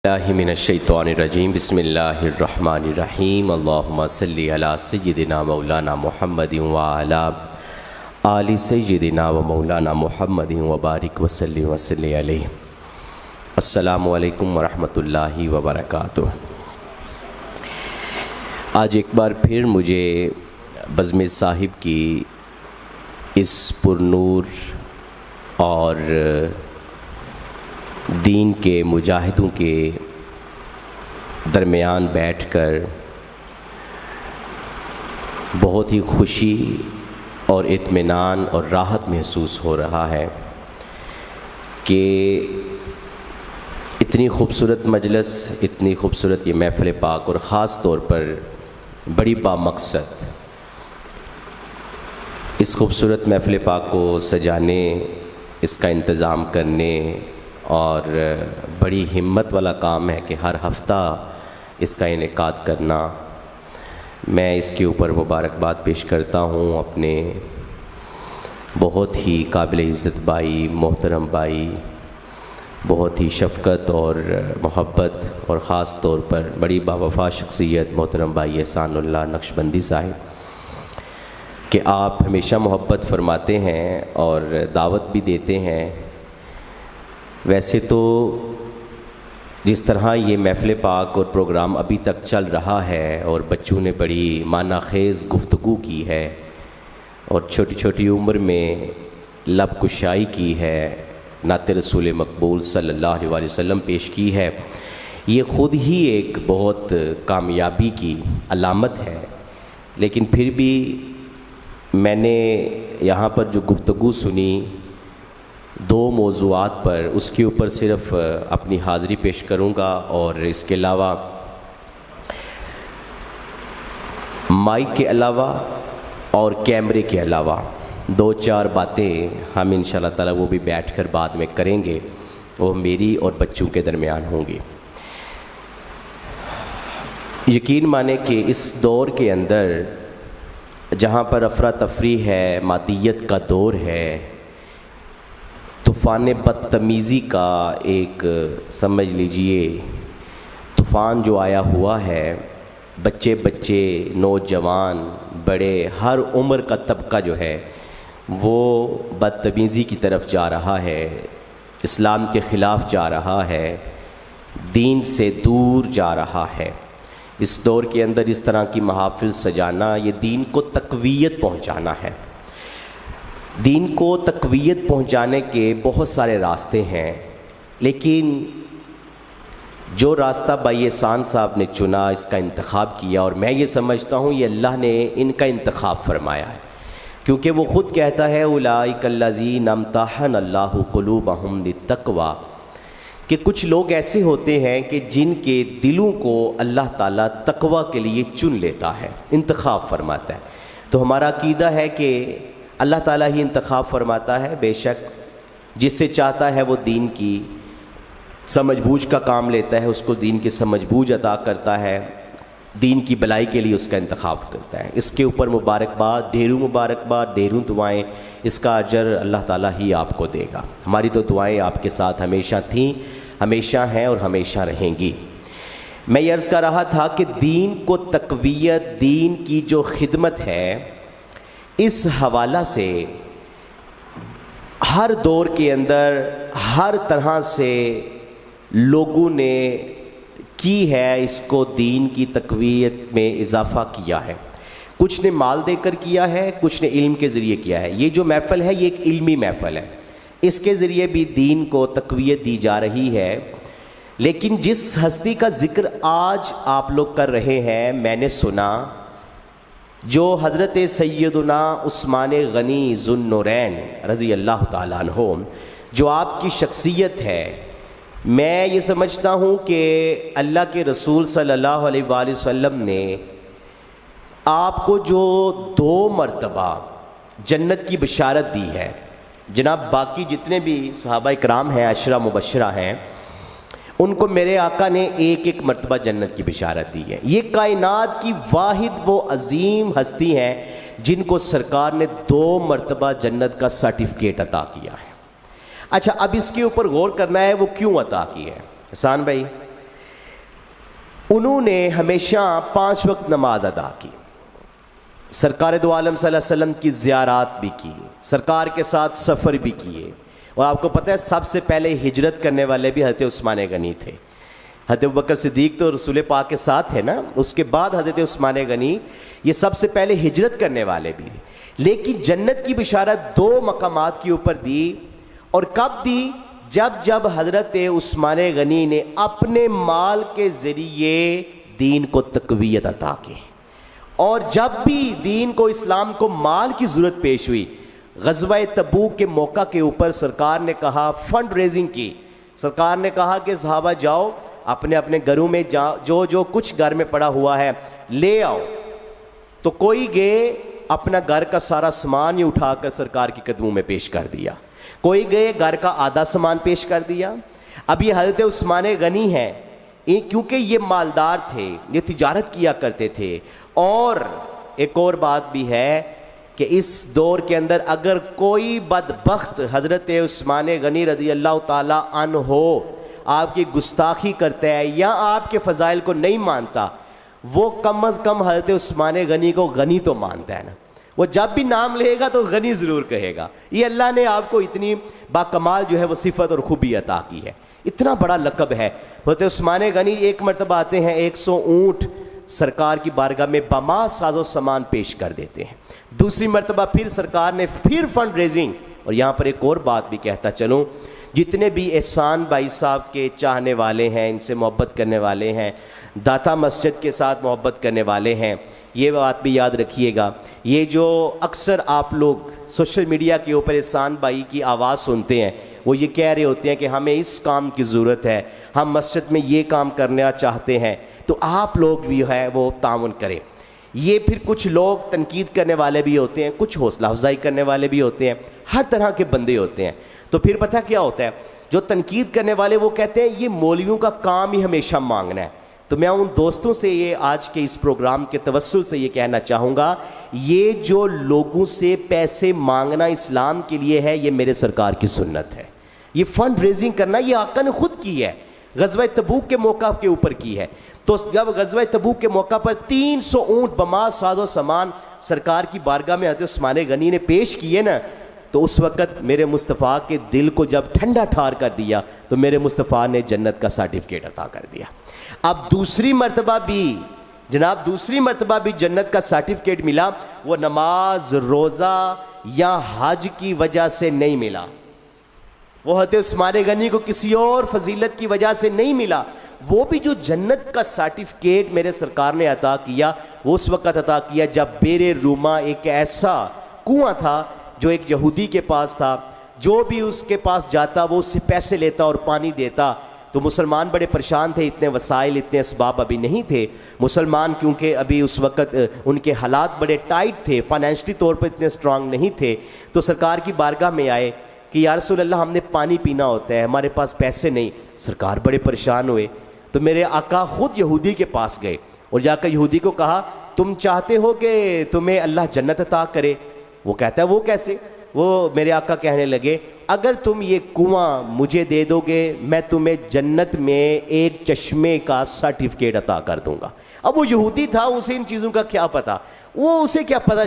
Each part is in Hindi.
मिनश्शैतानिर्रजीम बिस्मिल्लाहिर्रहमानिर्रहीम अल्लाहुम्मा सल्लि अला सय्यिदिना मौलाना मुहम्मदिन व अला आलि सय्यिदिना व मौलाना मुहम्मदिन व बारिक वसल्लिम वसल्लि अलैहि। अस्सलामु अलैकुम व रहमतुल्लाहि व बरकातुहू। आज एक बार फिर मुझे बज़्म साहिब की इस पुरनूर और दीन के मुजाहिदों के दरमियान बैठकर बहुत ही खुशी और इत्मीनान और राहत महसूस हो रहा है कि इतनी खूबसूरत मजलिस, इतनी खूबसूरत ये महफ़िल पाक और ख़ास तौर पर बड़ी बामक़सद इस खूबसूरत महफ़िल पाक को सजाने, इसका इंतज़ाम करने और बड़ी हिम्मत वाला काम है कि हर हफ़्ता इसका इनेकाद करना। मैं इसके ऊपर मुबारकबाद पेश करता हूँ अपने बहुत ही काबिल इज़्ज़त भाई, मोहतरम भाई, बहुत ही शफ़क़त और मोहब्बत और ख़ास तौर पर बड़ी बावफ़ा शख्सियत मोहतरम भाई एहसानुल्लाह नक्शबंदी साहिब कि आप हमेशा मोहब्बत फ़रमाते हैं और दावत भी देते हैं। वैसे तो जिस तरह ये महफ़िल पाक और प्रोग्राम अभी तक चल रहा है और बच्चों ने बड़ी मानाखेज़ गुफ्तगू की है और छोटी छोटी उम्र में लब कुशाई की है, नाते रसूल मकबूल सल्लल्लाहु अलैहि वसल्लम पेश की है, ये ख़ुद ही एक बहुत कामयाबी की अलामत है। लेकिन फिर भी मैंने यहाँ पर जो गुफ्तगू सुनी दो मौज़ूआत पर, उसके ऊपर सिर्फ़ अपनी हाज़िरी पेश करूँगा और इसके अलावा माइक के अलावा और कैमरे के अलावा दो चार बातें हम इंशाअल्लाह ताला वो भी बैठकर बाद में करेंगे, वो मेरी और बच्चों के दरमियान होंगी। यकीन माने कि इस दौर के अंदर जहाँ पर अफरा तफरी है, मादियत का दौर है, तूफ़ान बदतमीज़ी का एक समझ लीजिए तूफ़ान जो आया हुआ है, बच्चे बच्चे, नौजवान, बड़े, हर उम्र का तबका जो है वो बदतमीज़ी की तरफ जा रहा है, इस्लाम के ख़िलाफ़ जा रहा है, दीन से दूर जा रहा है। इस दौर के अंदर इस तरह की महाफ़िल सजाना, ये दीन को तक़वियत पहुँचाना है। दीन को तक़वियत पहुँचाने के बहुत सारे रास्ते हैं, लेकिन जो रास्ता भाई एहसान साहब ने चुना, इसका इंतख़ाब किया, और मैं ये समझता हूँ ये अल्लाह ने इनका इंतख़ाब फरमाया है, क्योंकि वो ख़ुद कहता है उलाइकल्लज़ीना अम्तहन अल्लाहु क़ुलूबहुम लित्तक़वा, कि कुछ लोग ऐसे होते हैं कि जिनके दिलों को अल्लाह ताला तक़वा के लिए चुन लेता है, इंतख़ाब फरमाता है। तो हमारा अक़ीदा है कि अल्लाह ताला ही इंतख़ाब फरमाता है, बेशक जिससे चाहता है वो दीन की समझबूझ का काम लेता है, उसको दीन की समझबूझ अता करता है, दीन की भलाई के लिए उसका इंतख़ाब करता है। इसके ऊपर मुबारकबाद, ढेरों दुआएं, इसका अजर अल्लाह ताला ही आपको देगा। हमारी तो दुआएं आपके साथ हमेशा थीं, हमेशा हैं और हमेशा रहेंगी। मैं ये अर्ज़ कर रहा था कि दीन को तक़वियत, दीन की जो खिदमत है, इस हवाला से हर दौर के अंदर हर तरह से लोगों ने की है, इसको दीन की तक़वियत में इजाफ़ा किया है। कुछ ने माल देकर किया है, कुछ ने इल्म के ज़रिए किया है। ये जो महफ़िल है ये एक इल्मी महफ़िल है, इसके ज़रिए भी दीन को तक़वियत दी जा रही है। लेकिन जिस हस्ती का ज़िक्र आज आप लोग कर रहे हैं, मैंने सुना जो हज़रत सैयदना उस्मान गनी ज़ुन्नुरैन रज़ी अल्लाह ताला अन्हो, जो आपकी शख्सियत है, मैं ये समझता हूँ कि अल्लाह के रसूल सल्लल्लाहु अलैहि वसल्लम ने आपको जो 2 मरतबा जन्नत की बशारत दी है, जनाब बाकी जितने भी सहाबा इकराम हैं, अशरा मुबशरा हैं, उनको मेरे आका ने एक एक मरतबा जन्नत की बिशारत दी है। ये कायनात की वाहिद वो अजीम हस्ती हैं जिनको सरकार ने 2 मरतबा जन्नत का सर्टिफिकेट अता किया है। अच्छा, अब इसके ऊपर गौर करना है वो क्यों अता की है। एहसान भाई, उन्होंने हमेशा 5 वक्त नमाज अदा की, सरकार दो आलम सल्लल्लाहु अलैहि वसल्लम की ज़ियारत भी की, सरकार के साथ सफ़र भी किए। और आपको पता है सबसे पहले हिजरत करने वाले भी हज़रत उस्मान गनी थे। हज़रत अबू बकर सिद्दीक़ तो रसूल पाक के साथ है ना, उसके बाद हज़रत उस्मान गनी ये सबसे पहले हिजरत करने वाले भी। लेकिन जन्नत की बिशारत 2 मकामात के ऊपर दी, और कब दी? जब हज़रत उस्मान गनी ने अपने माल के ज़रिए दीन को तक़वियत अता की। और जब भी दीन को, इस्लाम को माल की ज़रूरत पेश हुई, ग़ज़वा तबूक के मौका के ऊपर सरकार ने कहा, फ़ंड रेजिंग की। सरकार ने कहा कि सहाबा जाओ अपने अपने घरों में जो जो कुछ घर में पड़ा हुआ है ले आओ। तो कोई गए अपना घर का सारा सामान ही उठाकर सरकार के कदमों में पेश कर दिया, कोई गए घर का आधा सामान पेश कर दिया। अब ये हज़रत उस्मान गनी है, क्योंकि ये मालदार थे, ये तिजारत किया करते थे। और एक और बात भी है कि इस दौर के अंदर अगर कोई बदबख्त हज़रत उस्मान गनी रज़ी अल्लाह ताला अन्हु हो, आपकी गुस्ताखी करता है या आपके फ़ज़ाइल को नहीं मानता, वो कम अज़ कम हज़रत उस्मान गनी को गनी तो मानता है ना। वो जब भी नाम लेगा तो गनी ज़रूर कहेगा। ये अल्लाह ने आपको इतनी बाकमाल जो है वो सिफ़त और खूबी अता की है, इतना बड़ा लक़ब है। हज़रत उस्मान गनी एक मरतबा आते हैं, 100 ऊँट सरकार की बारगाह में बमा साजो सामान पेश कर देते हैं। दूसरी मरतबा फिर सरकार ने फिर फंड रेजिंग। और यहाँ पर एक और बात भी कहता चलूँ, जितने भी एहसान भाई साहब के चाहने वाले हैं, इनसे मोहब्बत करने वाले हैं, दाता मस्जिद के साथ मोहब्बत करने वाले हैं, ये बात भी याद रखिएगा। ये जो अक्सर आप लोग सोशल मीडिया के ऊपर एहसान भाई की आवाज़ सुनते हैं, वो ये कह रहे होते हैं कि हमें इस काम की ज़रूरत है, हम मस्जिद में ये काम करना चाहते हैं, तो आप लोग भी है वो ताउन करें। ये फिर कुछ लोग तनकीद करने वाले भी होते हैं, कुछ हौसला अफजाई करने वाले भी होते हैं, हर तरह के बंदे होते हैं। तो फिर पता क्या होता है, जो तनकीद करने वाले वो कहते हैं ये मौलवियों का काम ही हमेशा मांगना है। तो मैं उन दोस्तों से ये आज के इस प्रोग्राम के तवस्सुल से ये कहना चाहूँगा, ये जो लोगों से पैसे मांगना इस्लाम के लिए है, ये मेरे सरकार की सुन्नत है। ये फंड रेजिंग करना ये आका ने खुद की है, ग़ज़वा तबूक के मौका के ऊपर की है। तो जब ग़ज़वा तबूक के मौका पर 300 ऊँट बमा साजो सामान सरकार की बारगाह में हज़रत उस्मान गनी ने पेश किए ना, तो उस वक़्त मेरे मुस्तफ़ा के दिल को जब ठंडा ठार कर दिया, तो मेरे मुस्तफ़ा ने जन्नत का सर्टिफिकेट अता कर दिया। अब दूसरी मरतबा भी जनाब, दूसरी मरतबा भी जन्नत का सर्टिफिकेट मिला, वो नमाज, रोज़ा या हज की वजह से नहीं मिला, वो हज़रत उस्मान गनी को किसी और फजीलत की वजह से नहीं मिला। वो भी जो जन्नत का सर्टिफिकेट मेरे सरकार ने अता किया, वो उस वक़्त अता किया जब बेरे रूमा एक ऐसा कुआं था जो एक यहूदी के पास था, जो भी उसके पास जाता वो उससे पैसे लेता और पानी देता। तो मुसलमान बड़े परेशान थे, इतने वसाइल, इतने असबाब अभी नहीं थे मुसलमान, क्योंकि अभी उस वक़्त उनके हालात बड़े टाइट थे, फाइनेंशली तौर पर इतने स्ट्रांग नहीं थे। तो सरकार की बारगाह में आए कि या रसूल अल्लाह, हमने पानी पीना होता है, हमारे पास पैसे नहीं। सरकार बड़े परेशान हुए, तो मेरे आका ख़ुद यहूदी के पास गए और जाकर यहूदी को कहा, तुम चाहते हो कि तुम्हें अल्लाह जन्नत अता करे? वो कहता है वो कैसे? वो मेरे आका कहने लगे, अगर तुम ये कुआं मुझे दे दोगे, मैं तुम्हें जन्नत में एक चश्मे का सर्टिफिकेट अता कर दूंगा। अब वो यहूदी था, उसे इन चीज़ों का क्या पता, उसे क्या पता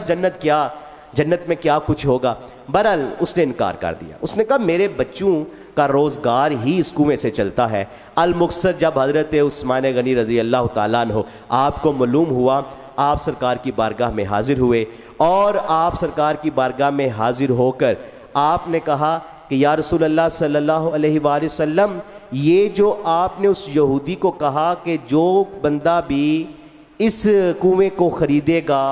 जन्नत में क्या कुछ होगा। बहरहाल उसने इनकार कर दिया। उसने कहा मेरे बच्चों का रोज़गार ही इस कुएं से चलता है। अल-मुक़्सर जब हज़रत उस्मान गनी रज़ी अल्लाह ताला अन्हु आपको मालूम हुआ, आप सरकार की बारगाह में हाजिर हुए और आप सरकार की बारगाह में हाजिर होकर आपने कहा कि या रसूल अल्लाह सल्लल्लाहु अलैहि वसल्लम, ये जो आपने उस यहूदी को कहा कि जो बंदा भी इस कुएं को ख़रीदेगा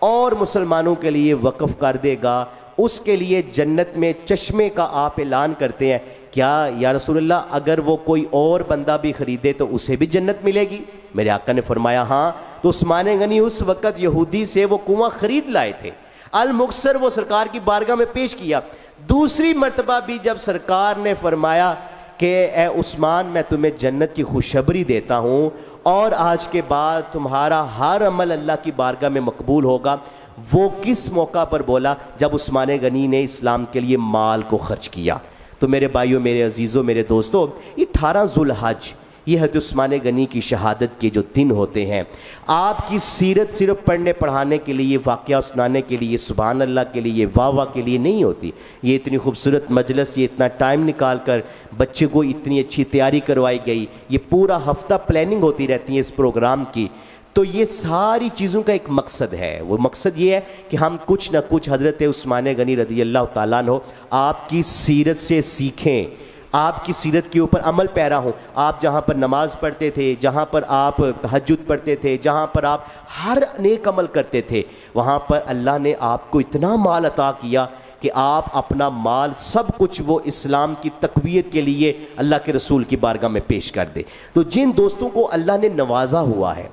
और मुसलमानों के लिए वक़फ़ कर देगा, उसके लिए जन्नत में चश्मे का आप ऐलान करते हैं, क्या या रसूल अल्लाह अगर वो कोई और बंदा भी ख़रीदे तो उसे भी जन्नत मिलेगी? मेरे आका ने फरमाया हाँ। तो उस्मान गनी उस वक़्त यहूदी से वो कुआं ख़रीद लाए थे। अल-मुक़्सर वो सरकार की बारगाह में पेश किया। दूसरी मरतबा भी जब सरकार ने फरमाया कि ए उस्मान, मैं तुम्हें जन्नत की खुशखबरी देता हूँ और आज के बाद तुम्हारा हर अमल अल्लाह की बारगाह में मकबूल होगा, वो किस मौका पर बोला? जब उस्मान गनी ने इस्लाम के लिए माल को खर्च किया। तो मेरे भाइयों, मेरे अजीज़ों, मेरे दोस्तों, 18 ज़ुल्हज ये हज़रत उस्मान गनी की शहादत के जो दिन होते हैं। आपकी सीरत सिर्फ पढ़ने पढ़ाने के लिए, वाक़या सुनाने के लिए, सुभान अल्लाह के लिए, वाह वाह के लिए नहीं होती। ये इतनी खूबसूरत मजलिस, ये इतना टाइम निकाल कर बच्चे को इतनी अच्छी तैयारी करवाई गई, ये पूरा हफ्ता प्लानिंग होती रहती है इस प्रोग्राम की। तो ये सारी चीज़ों का एक मकसद है। वो मकसद ये है कि हम कुछ ना कुछ हज़रत उस्मान गनी रज़ी अल्लाह ताला अन्हु आपकी सीरत से सीखें, आपकी सीरत के ऊपर अमल पैरा हो। आप जहाँ पर नमाज़ पढ़ते थे, जहाँ पर आप तहज्जुद पढ़ते थे, जहाँ पर आप हर नेक अमल करते थे, वहाँ पर अल्लाह ने आपको इतना माल अता किया कि आप अपना माल सब कुछ वो इस्लाम की तक़वियत के लिए अल्लाह के रसूल की बारगाह में पेश कर दे। तो जिन दोस्तों को अल्लाह ने नवाजा हुआ है,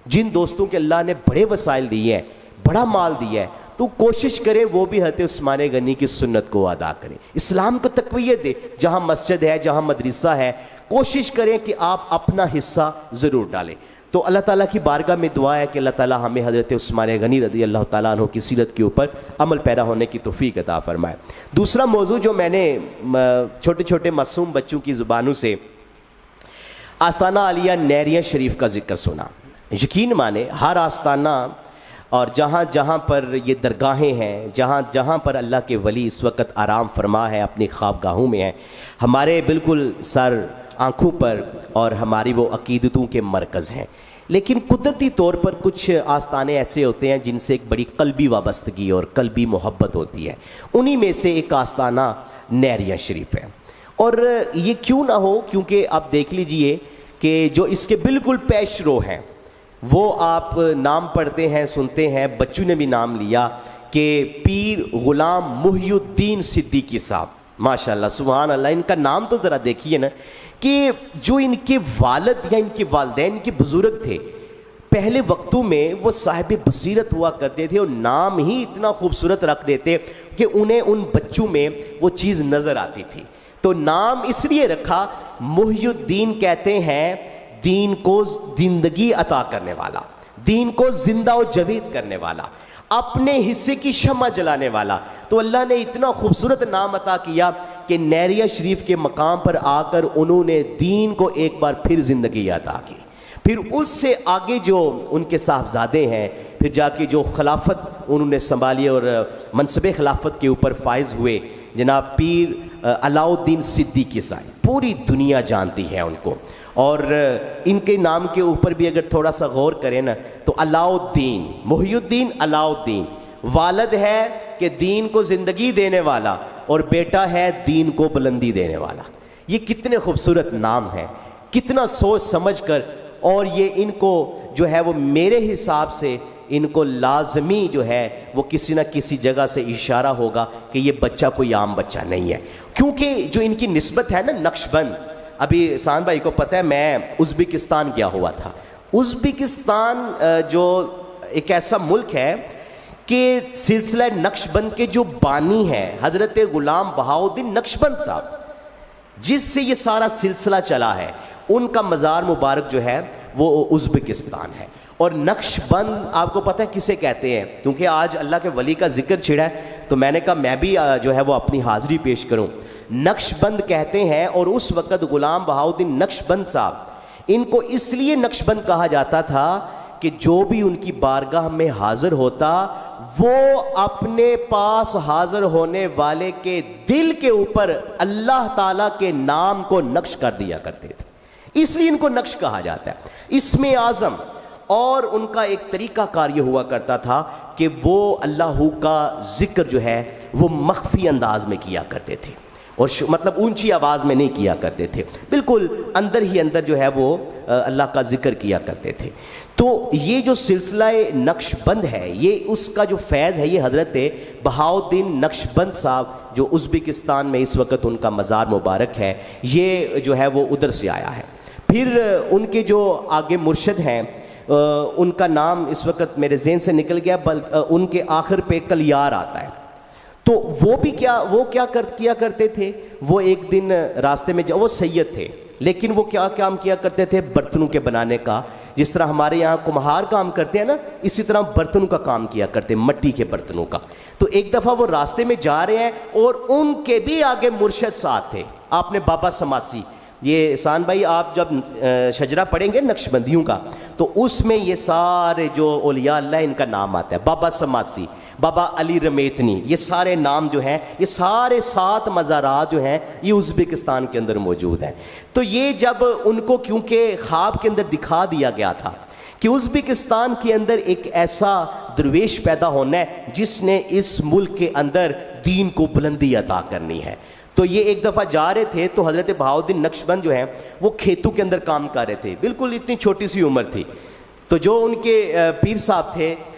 जिन दोस्तों के अल्लाह ने बड़े वसाइल दिए हैं, बड़ा माल दिया है, तो कोशिश करें वो भी हज़रत उस्मान गनी की सुन्नत को अदा करें, इस्लाम को तक़वियत दे। जहाँ मस्जिद है, जहाँ मदरसा है, कोशिश करें कि आप अपना हिस्सा ज़रूर डालें। तो अल्लाह ताला की बारगाह में दुआ है कि अल्लाह ताला हमें हज़रत उस्मान गनी रज़ी अल्लाह ताला अन्हु की सीरत के ऊपर अमल पैदा होने की तौफ़ीक़ अता फ़रमाए। दूसरा मौजू जो मैंने छोटे छोटे मासूम बच्चों की ज़ुबानों से आस्ताना आलिया नहरिया शरीफ का ज़िक्र सुना। यकीन माने हर आस्ताना और जहाँ जहाँ पर ये दरगाहें हैं, जहाँ जहाँ पर अल्लाह के वली इस वक्त आराम फरमा है, अपनी ख्वाबगाहों में हैं, हमारे बिल्कुल सर आँखों पर और हमारी वो अकीदतों के मरकज़ हैं। लेकिन कुदरती तौर पर कुछ आस्ताने ऐसे होते हैं जिनसे एक बड़ी कल्बी वाबस्तगी और कल्बी मोहब्बत होती है। उन्हीं में से एक आस्ताना नहरिया शरीफ है। और ये क्यों ना हो, क्योंकि आप देख लीजिए कि जो इसके बिल्कुल पेश रो हैं, वो आप नाम पढ़ते हैं, सुनते हैं, बच्चों ने भी नाम लिया कि पीर गुलाम मुहियुद्दीन सिद्दीकी साहब, माशाल्लाह सुभान अल्लाह। इनका नाम तो ज़रा देखिए ना, कि जो इनके वालिद या इनके वालिदैन, इनके बुज़ुर्ग थे, पहले वक्तों में वो साहिब बसीरत हुआ करते थे और नाम ही इतना खूबसूरत रख देते कि उन्हें उन बच्चों में वो चीज़ नज़र आती थी। तो नाम इसलिए रखा, मुहियुद्दीन कहते हैं दीन को जिंदगी अता करने वाला, दीन को जिंदा और जदीद करने वाला, अपने हिस्से की शम्मा जलाने वाला। तो अल्लाह ने इतना खूबसूरत नाम अता किया कि नहरिया शरीफ के मकाम पर आकर उन्होंने दीन को एक बार फिर ज़िंदगी अता की। फिर उससे आगे जो उनके साहबजादे हैं, फिर जाके जो खिलाफत उन्होंने संभाली और मनसब खिलाफत के ऊपर फायज हुए, जनाब पीर अलाउद्दीन सिद्दीकी साहब, पूरी दुनिया जानती है उनको। और इनके नाम के ऊपर भी अगर थोड़ा सा गौर करें ना, तो अलाउद्दीन, मुहियुद्दीन अलाउद्दीन, वालिद है कि दीन को ज़िंदगी देने वाला और बेटा है दीन को बुलंदी देने वाला। ये कितने खूबसूरत नाम हैं, कितना सोच समझ कर। और ये इनको जो है वो मेरे हिसाब से इनको लाजमी जो है वो किसी न किसी जगह से इशारा होगा कि ये बच्चा कोई आम बच्चा नहीं है, क्योंकि जो इनकी निस्बत है ना नक्शबंद। अभी सान भाई को पता है, मैं उज़्बेकिस्तान गया हुआ था। उज़्बेकिस्तान जो एक ऐसा मुल्क है कि सिलसिला नक्शबंद के जो बानी हैं हज़रत गुलाम बहाउद्दीन नक्शबंद साहब, जिससे ये सारा सिलसिला चला है, उनका मज़ार मुबारक जो है वो उज़्बेकिस्तान है। और नक्शबंद आपको पता है किसे कहते हैं? क्योंकि आज अल्लाह के वली का जिक्र छिड़ा है तो मैंने कहा मैं भी जो है वो अपनी हाज़िरी पेश करूं। नक्शबंद कहते हैं, और उस वक़्त गुलाम बहाउद्दीन नक्शबंद साहब, इनको इसलिए नक्शबंद कहा जाता था कि जो भी उनकी बारगाह में हाजिर होता वो अपने पास हाजिर होने वाले के दिल के ऊपर अल्लाह ताला के नाम को नक्श कर दिया करते थे, इसलिए इनको नक्श कहा जाता है। इसमें आज़म और उनका एक तरीका कार्य हुआ करता था कि वो अल्लाह का जिक्र जो है वो मख्फी अंदाज में किया करते थे, और मतलब ऊंची आवाज़ में नहीं किया करते थे, बिल्कुल अंदर ही अंदर जो है वो अल्लाह का जिक्र किया करते थे। तो ये जो सिलसिला नक्शबंद है, ये उसका जो फैज़ है, ये हज़रत बहाउद्दीन नक्शबंद साहब जो उज़्बेकिस्तान में इस वक्त उनका मज़ार मुबारक है, ये जो है वो उधर से आया है। फिर उनके जो आगे मुर्शद हैं, उनका नाम इस वक्त मेरे ज़हन से निकल गया, उनके आखिर पे कलियार आता है। तो वो क्या किया करते थे? वो एक दिन रास्ते में वो सैयद थे, लेकिन वो क्या काम किया करते थे? बर्तनों के बनाने का। जिस तरह हमारे यहाँ कुम्हार काम करते हैं ना, इसी तरह बर्तनों का काम किया करते, मट्टी के बर्तनों का। तो एक दफ़ा वो रास्ते में जा रहे हैं और उनके भी आगे मुर्शद साथ थे, आपने बाबा समासी, ये एहसान भाई आप जब शजरा पढ़ेंगे नक्शबंदियों का तो उसमें ये सारे जो औलिया अल्लाह इनका नाम आता है, बाबा समासी, बाबा अली रमेतनी, ये सारे नाम जो हैं, ये सारे 7 मज़ारात जो हैं ये उज़्बेकिस्तान के अंदर मौजूद हैं। तो ये जब उनको क्योंकि ख्वाब के अंदर दिखा दिया गया था कि उज़्बेकिस्तान के अंदर एक ऐसा दरवेश पैदा होना है जिसने इस मुल्क के अंदर दीन को बुलंदी अता करनी है, तो ये एक दफ़ा जा रहे थे तो हज़रत बहाउद्दीन नक्शबंद जो हैं वो खेतों के अंदर काम कर रहे थे, बिल्कुल इतनी छोटी सी उम्र थी। तो जो उनके पीर साहब थे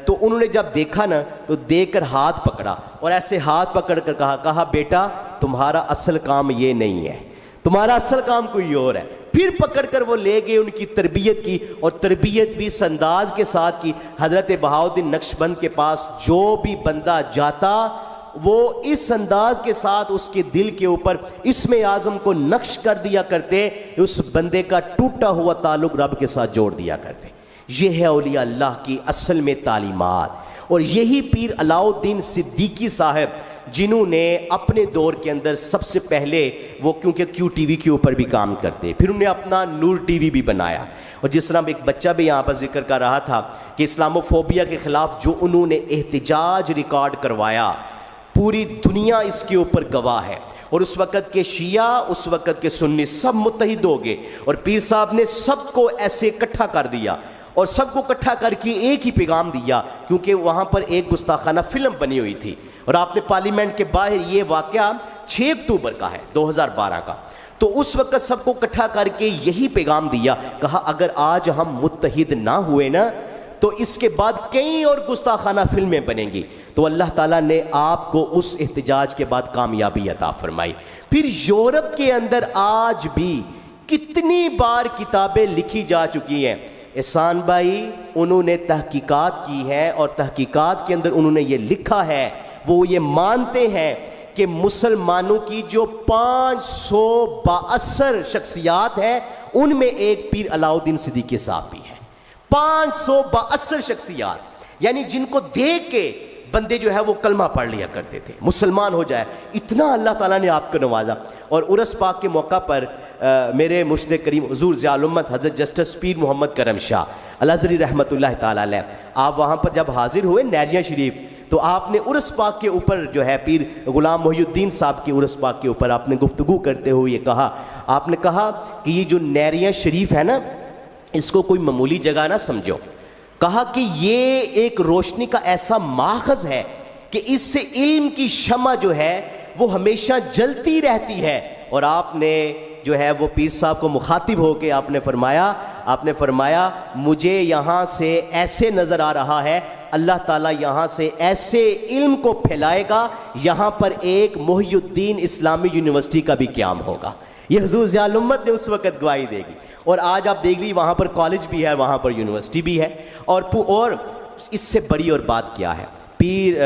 तो उन्होंने जब देखा ना तो देखकर हाथ पकड़ा और ऐसे हाथ पकड़ कर कहा बेटा तुम्हारा असल काम ये नहीं है, तुम्हारा असल काम कोई और है। फिर पकड़ कर वो ले गए, उनकी तरबियत की, और तरबियत भी इस अंदाज के साथ की, हज़रत बहाउद्दीन नक्शबंद के पास जो भी बंदा जाता वो इस अंदाज के साथ उसके दिल के ऊपर इसमें आज़म को नक्श कर दिया करते, उस बंदे का टूटा हुआ ताल्लुक रब के साथ जोड़ दिया करते। ये है औलिया अल्लाह की असल में तालीमात। और यही पीर अलाउद्दीन सिद्दीकी साहब जिन्होंने अपने दौर के अंदर सबसे पहले वो क्योंकि QTV के ऊपर भी काम करते, फिर उन्हें अपना नूर TV भी बनाया। और जिस तरह एक बच्चा भी यहाँ पर जिक्र कर रहा था कि इस्लामोफोबिया के ख़िलाफ़ जो उन्होंने एहतजाज रिकॉर्ड करवाया, पूरी दुनिया इसके ऊपर गवाह है। और उस वक़्त के शिया, उस वक़्त के सुन्नी सब मुत्तहिद हो गए और पीर साहब ने सबको ऐसे इकट्ठा कर दिया और सबको इकट्ठा करके एक ही पैगाम दिया, क्योंकि वहाँ पर एक गुस्ताखाना फिल्म बनी हुई थी और आपने पार्लियामेंट के बाहर ये वाक़या 6 अक्टूबर का है 2012 का। तो उस वक़्त सबको इकट्ठा करके यही पैगाम दिया, कहा अगर आज हम मुत्तहिद ना हुए ना तो इसके बाद कई और गुस्ताखाना फिल्में बनेंगी। तो अल्लाह ताला ने आपको उस एहतजाज के बाद कामयाबी अता फरमाई। फिर यूरोप के अंदर आज भी कितनी बार किताबें लिखी जा चुकी हैं। एहसान भाई उन्होंने तहकीकात की है और तहकीकात के अंदर उन्होंने ये लिखा है, वो ये मानते हैं कि मुसलमानों की जो 582 शख्सियात हैं उनमें एक पीर अलाउद्दीन सिद्दीकी साहब भी है। 582 शख्सियात, यानी जिनको देख के बंदे जो है वो कलमा पढ़ लिया करते थे, मुसलमान हो जाए, इतना अल्लाह ताला ने आपको नवाजा। और उरस पाक के मौका पर मेरे मुर्शिद करीम हुजूर ज़ियाउल उम्मत हज़रत जस्टिस पीर मोहम्मद करम शाह अल-अज़हरी रहमतुल्लाह ताला अलैह, आप वहाँ पर जब हाजिर हुए नैरिया शरीफ, तो आपने उरस पाक के ऊपर जो है पीर गुलाम मोहिउद्दीन साहब के उरस पाक के ऊपर आपने गुफ्तगू करते हुए ये कहा, आपने कहा कि ये जो नैरिया शरीफ है ना, इसको कोई मामूली जगह ना समझो। कहा कि ये एक रोशनी का ऐसा माखज़ है कि इससे इल्म की शमा जो है वो हमेशा जलती रहती है। और आपने जो है वो पीर साहब को मुखातिब होकर आपने फरमाया मुझे यहाँ से ऐसे नज़र आ रहा है अल्लाह ताला यहाँ से ऐसे इल्म को फैलाएगा, यहाँ पर एक मोहिउद्दीन इस्लामी यूनिवर्सिटी का भी क़याम होगा। ये हुज़ूर ज़ियाउल उम्मत ने उस वक़्त गवाही देगी। और आज आप देख लीजिए वहाँ पर कॉलेज भी है, वहाँ पर यूनिवर्सिटी भी है। और इससे बड़ी और बात क्या है, पीर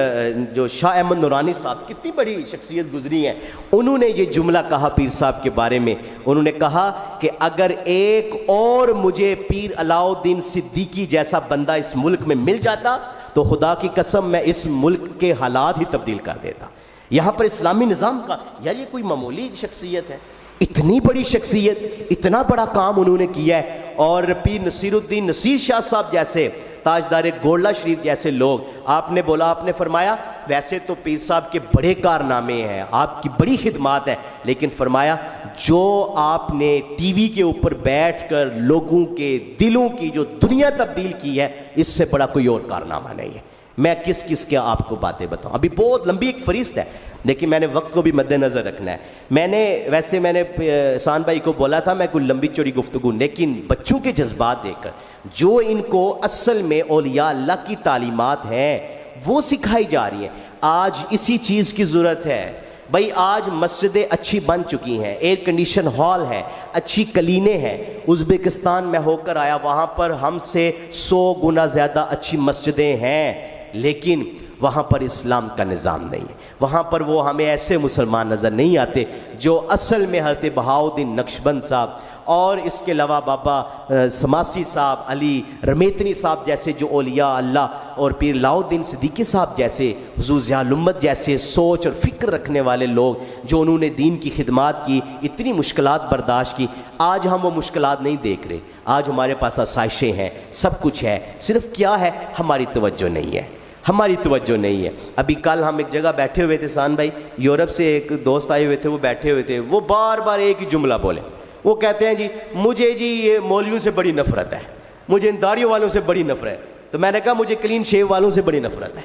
जो शाह अहमद नूरानी साहब कितनी बड़ी शख्सियत गुजरी हैं, उन्होंने ये जुमला कहा पीर साहब के बारे में। उन्होंने कहा कि अगर एक और मुझे पीर अलाउद्दीन सिद्दीकी जैसा बंदा इस मुल्क में मिल जाता तो खुदा की कसम मैं इस मुल्क के हालात ही तब्दील कर देता। यहाँ पर इस्लामी निज़ाम का, यार ये कोई मामूली शख्सियत है, इतनी बड़ी शख्सियत, इतना बड़ा काम उन्होंने किया है। और पीर नसीरुद्दीन नसीर शाह साहब जैसे, ताजदार गोरला शरीफ जैसे लोग, आपने बोला, आपने फरमाया वैसे तो पीर साहब के बड़े कारनामे हैं, आपकी बड़ी खिदमात है, लेकिन फरमाया जो आपने टीवी के ऊपर बैठकर लोगों के दिलों की जो दुनिया तब्दील की है, इससे बड़ा कोई और कारनामा नहीं है। मैं किस किस के आपको बातें बताऊं, अभी बहुत लंबी एक फरिस्त है, लेकिन मैंने वक्त को भी मद्देनज़र रखना है। मैंने एहसान भाई को बोला था मैं कोई लंबी चौड़ी गुफ्तगू, लेकिन बच्चों के जज्बात देखकर जो इनको असल में औलिया अल्लाह की तालीमात हैं वो सिखाई जा रही हैं, आज इसी चीज़ की ज़रूरत है भाई। आज मस्जिदें अच्छी बन चुकी हैं, एयर कंडीशन हॉल है, अच्छी कलीनें हैं। उज़्बेकिस्तान में होकर आया, वहाँ पर हमसे 100 गुना ज़्यादा अच्छी मस्जिदें हैं, लेकिन वहाँ पर इस्लाम का निज़ाम नहीं है। वहाँ पर वो हमें ऐसे मुसलमान नज़र नहीं आते जो असल में हज़रत बहाउद्दीन नक्शबंद साहब और इसके अलावा बाबा समासी साहब, अली रमेतनी साहब जैसे जो औलिया अल्लाह और पीर लाउद्दीन सिद्दीकी साहब जैसे, हुज़ूर ज़ियाउल उम्मत जैसे सोच और फ़िक्र रखने वाले लोग जो उन्होंने दीन की खिदमत की, इतनी मुश्किलात बर्दाश्त की, आज हम वो मुश्किलात नहीं देख रहे। आज हमारे पास आसाइशें हैं, सब कुछ है, सिर्फ क्या है, हमारी तवज्जो नहीं है, हमारी तवज्जो नहीं है। अभी कल हम एक जगह बैठे हुए थे, सान भाई, यूरोप से एक दोस्त आए हुए थे, वो बैठे हुए थे, वो बार बार एक ही जुमला बोले। वो कहते हैं जी मुझे जी ये मौलवियों से बड़ी नफरत है, मुझे इन दाढ़ियों वालों से बड़ी नफरत है। तो मैंने कहा मुझे क्लीन शेव वालों से बड़ी नफरत है।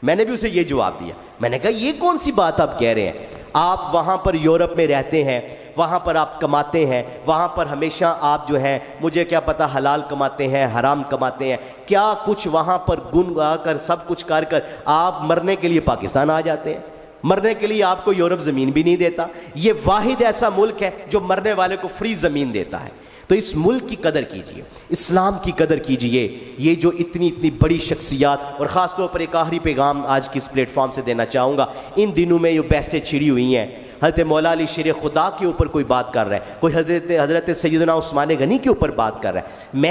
मैंने भी उसे ये जवाब दिया, मैंने कहा ये कौन सी बात आप कह रहे हैं? आप वहाँ पर यूरोप में रहते हैं, वहाँ पर आप कमाते हैं, वहाँ पर हमेशा आप जो है, मुझे क्या पता हलाल कमाते हैं हराम कमाते हैं, क्या कुछ वहाँ पर गुन गा कर सब कुछ कर कर आप मरने के लिए पाकिस्तान आ जाते हैं। मरने के लिए आपको यूरोप ज़मीन भी नहीं देता। ये वाहिद ऐसा मुल्क है जो मरने वाले को फ्री ज़मीन देता है। तो इस मुल्क की कदर कीजिए, इस्लाम की कदर कीजिए। ये जो इतनी इतनी बड़ी शख्सियात, और ख़ास तौर पर एक आखिरी पैगाम आज की इस प्लेटफॉर्म से देना चाहूँगा, इन दिनों में ये बहसें छिड़ी हुई हैं, हज़रत मौला अली शेर खुदा के ऊपर कोई बात कर रहा है, कोई हज़रत सैयदना उस्मान गनी के ऊपर बात कर रहा है। मैं